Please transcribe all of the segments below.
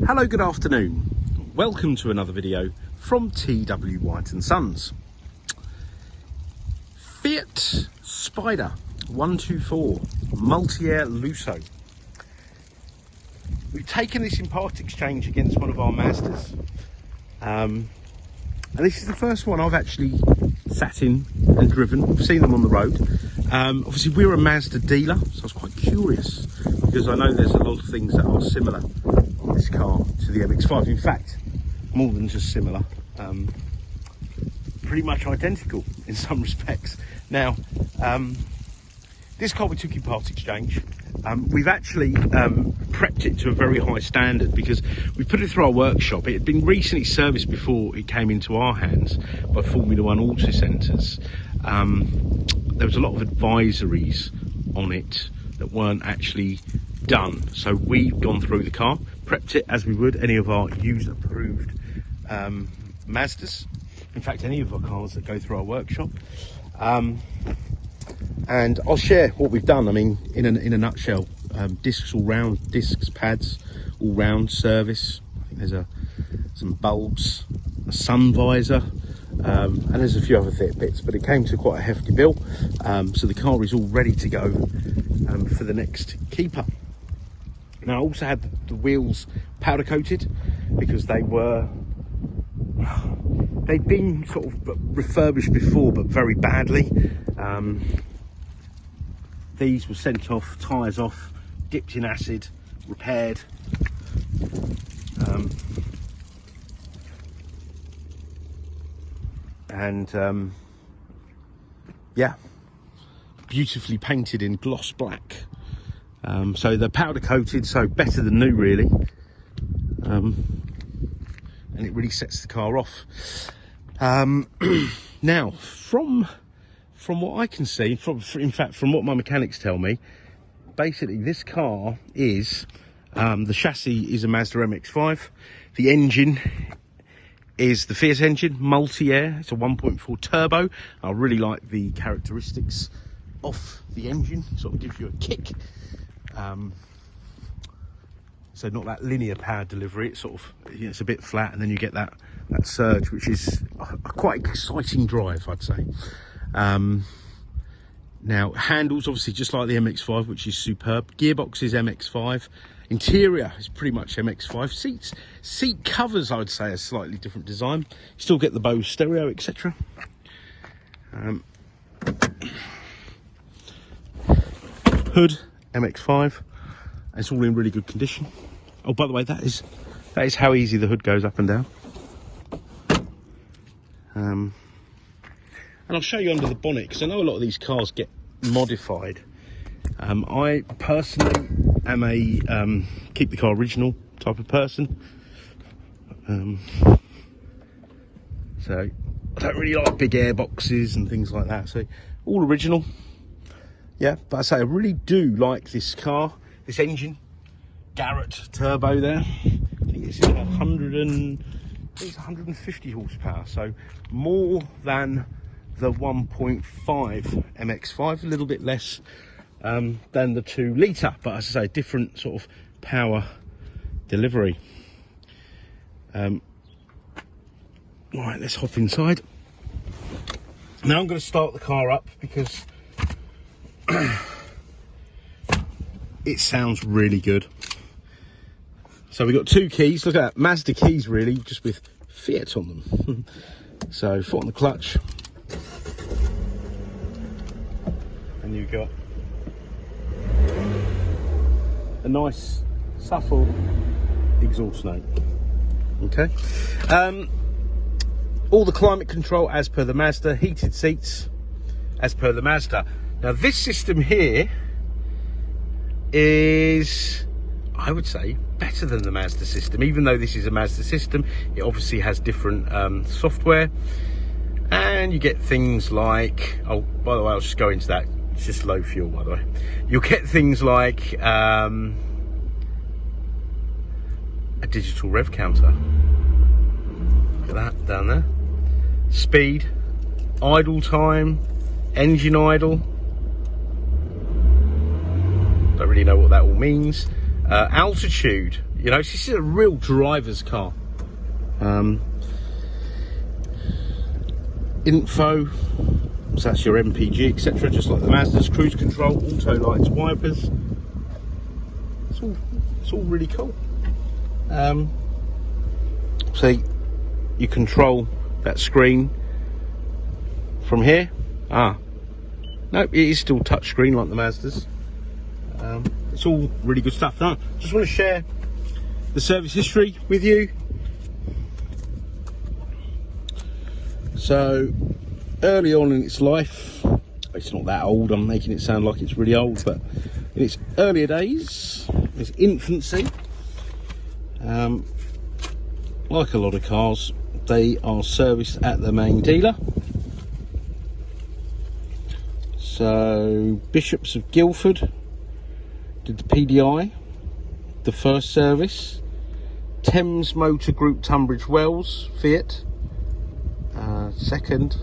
Hello, good afternoon. Welcome to another video from T.W White Sons. Fiat Spider 1.4 MultiAir Lusso. We've taken this in part exchange against one of our Mazdas. And this is the first one I've actually sat in and driven. I've seen them on the road. Obviously we're a Mazda dealer, so I was quite curious because I know there's a lot of things that are similar on this car to the MX-5. In fact, more than just similar, pretty much identical in some respects. Now, this car we took in part exchange. We've actually prepped it to a very high standard because we put it through our workshop. It had been recently serviced before it came into our hands by Formula One Auto Centres. There was a lot of advisories on it that weren't actually done. So we've gone through the car, prepped it as we would any of our user-approved Mazdas. In fact, any of our cars that go through our workshop. And I'll share what we've done. I mean, in a nutshell, discs all round, discs, pads, all round service. I think there's some bulbs, a sun visor, and there's a few other bits, but it came to quite a hefty bill. So the car is all ready to go for the next keeper. Now, I also had the wheels powder coated because they'd been sort of refurbished before, but very badly. These were sent off, tyres off, dipped in acid, repaired. Yeah, beautifully painted in gloss black. So they're powder coated, so better than new really. And it really sets the car off. Now, from what I can see, in fact, from what my mechanics tell me, basically this car is, the chassis is a Mazda MX-5. The engine is the Fiat engine, multi-air. It's a 1.4 turbo. I really like the characteristics of the engine. It sort of gives you a kick. So not that linear power delivery. It's sort of, it's a bit flat, and then you get that surge, which is a quite exciting drive, I'd say. Now, handles obviously just like the MX-5, which is superb. Gearbox is MX-5. Interior is pretty much MX-5. Seat covers, I would say, a slightly different design. You still get the Bose stereo, etc. Hood, MX-5. It's all in really good condition. Oh, by the way, that is how easy the hood goes up and down. And I'll show you under the bonnet, because I know a lot of these cars get modified. I personally am a keep the car original type of person. So I don't really like big air boxes and things like that. So all original. Yeah, but I say I really do like this car, this engine. Garrett turbo there. I think it's 150 horsepower. So more than the 1.5 MX-5, a little bit less than the 2 litre, but as I say, different sort of power delivery. Right, let's hop inside. Now I'm going to start the car up because it sounds really good. So we've got 2 keys. Look at that, Mazda keys really, just with Fiat on them. So foot on the clutch. And you've got a nice, subtle exhaust note. Okay. All the climate control as per the Mazda, heated seats as per the Mazda. Now this system here is, I would say, better than the Mazda system. Even though this is a Mazda system, it obviously has different software. And you get things like, oh, by the way, I'll just go into that. It's just low fuel, by the way. You'll get things like a digital rev counter. Look at that down there. Speed, idle time, engine idle. Don't really know what that all means. Altitude, You know, this is a real driver's car. Info, so that's your MPG, etc. Just like the Mazda's. Cruise control, auto lights, wipers. It's all really cool. So you control that screen from here. No, it is still touchscreen like the Mazda's. It's all really good stuff. Now, just want to share the service history with you. So early on in its life, it's not that old, I'm making it sound like it's really old, but in its earlier days, its infancy, like a lot of cars, they are serviced at the main dealer. So Bishops of Guildford did the PDI, the first service. Thames Motor Group, Tunbridge Wells, Fiat, second,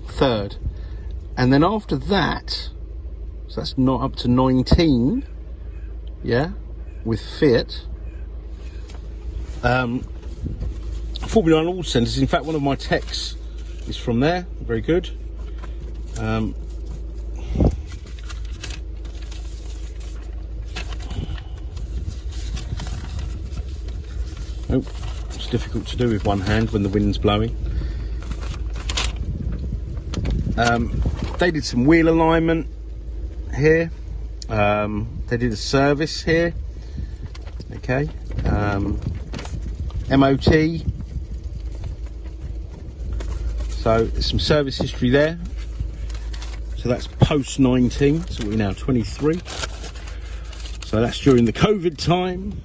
third, and then after that, so that's not up to 19, yeah, with Fiat. Formula 1 all centres. In fact, one of my techs is from there. Very good. Oh, it's difficult to do with one hand when the wind's blowing. They did some wheel alignment here. They did a service here. Okay. MOT. So there's some service history there. So that's post 19. So we're now 23. So that's during the COVID time.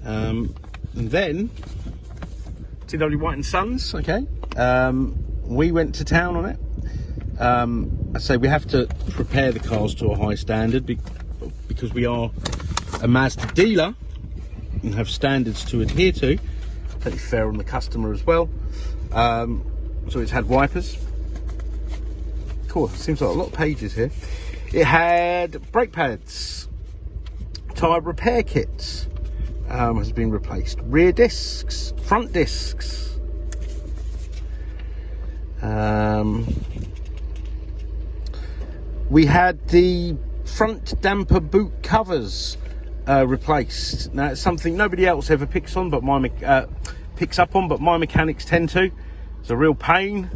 And then T.W White Sons. Okay. We went to town on it. I say we have to prepare the cars to a high standard because we are a Mazda dealer and have standards to adhere to. Totally fair on the customer as well. So it's had wipers. Cool, seems like a lot of pages here. It had brake pads, tyre repair kits, has been replaced, rear discs, front discs. We had the front damper boot covers replaced. Now it's something nobody else ever picks up on, but my mechanics tend to. It's a real pain.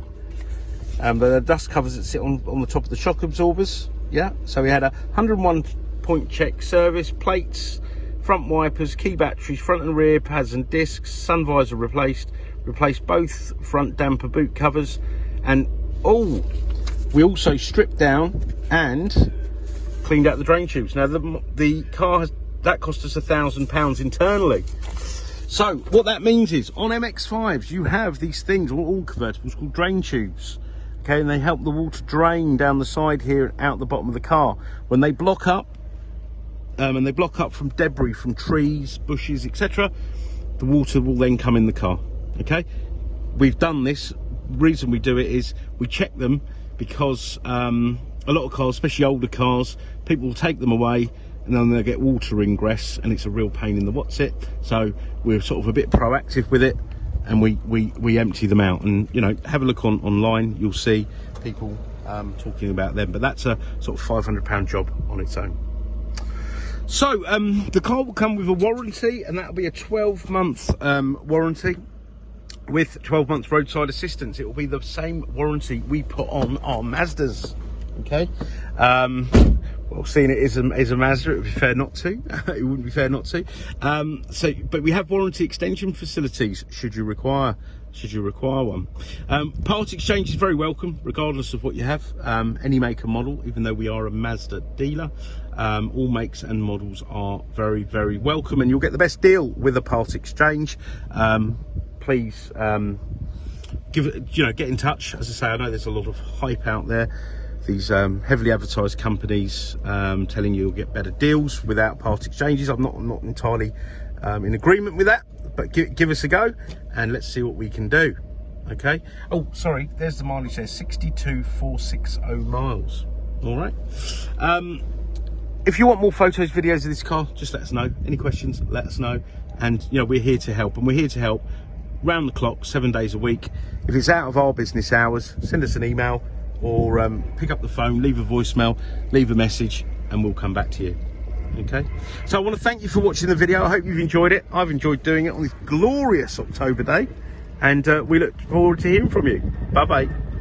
But the dust covers that sit on the top of the shock absorbers. Yeah. So we had a 101 point check service, plates, front wipers, key batteries, front and rear pads and discs, sun visor replaced both front damper boot covers, and we also stripped down and cleaned out the drain tubes. Now the car that cost us £1,000 internally. So what that means is on MX-5s you have these things, all convertibles, called drain tubes. Okay, and they help the water drain down the side here and out the bottom of the car. When they block up, and they block up from debris from trees, bushes, etc., the water will then come in the car. Okay, we've done this. The reason we do it is we check them because a lot of cars, especially older cars, people will take them away and then they'll get water ingress and it's a real pain in the what's it. So we're sort of a bit proactive with it, and we empty them out. And you know, have a look online, you'll see people talking about them, but that's a sort of £500 job on its own. So the car will come with a warranty, and that'll be a 12-month warranty with 12 months roadside assistance. It will be the same warranty we put on our Mazdas. Okay. Well, seeing it is a Mazda, it would be fair not to. It wouldn't be fair not to. But we have warranty extension facilities should you require one. Part exchange is very welcome, regardless of what you have. Any make and model, even though we are a Mazda dealer, all makes and models are very, very welcome, and you'll get the best deal with a part exchange. Please get in touch. As I say, I know there's a lot of hype out there. These heavily advertised companies telling you you'll get better deals without part exchanges. I'm not entirely in agreement with that, but give us a go and let's see what we can do. Okay. Oh, sorry, there's the mileage there, 62,460 miles. All right. if you want more photos, videos of this car, just let us know. Any questions, let us know. And, you know, we're here to help. And we're here to help round the clock, 7 days a week. If it's out of our business hours, send us an email or pick up the phone, leave a voicemail, leave a message, and we'll come back to you. Okay? So I want to thank you for watching the video. I hope you've enjoyed it. I've enjoyed doing it on this glorious October day. And we look forward to hearing from you. Bye-bye.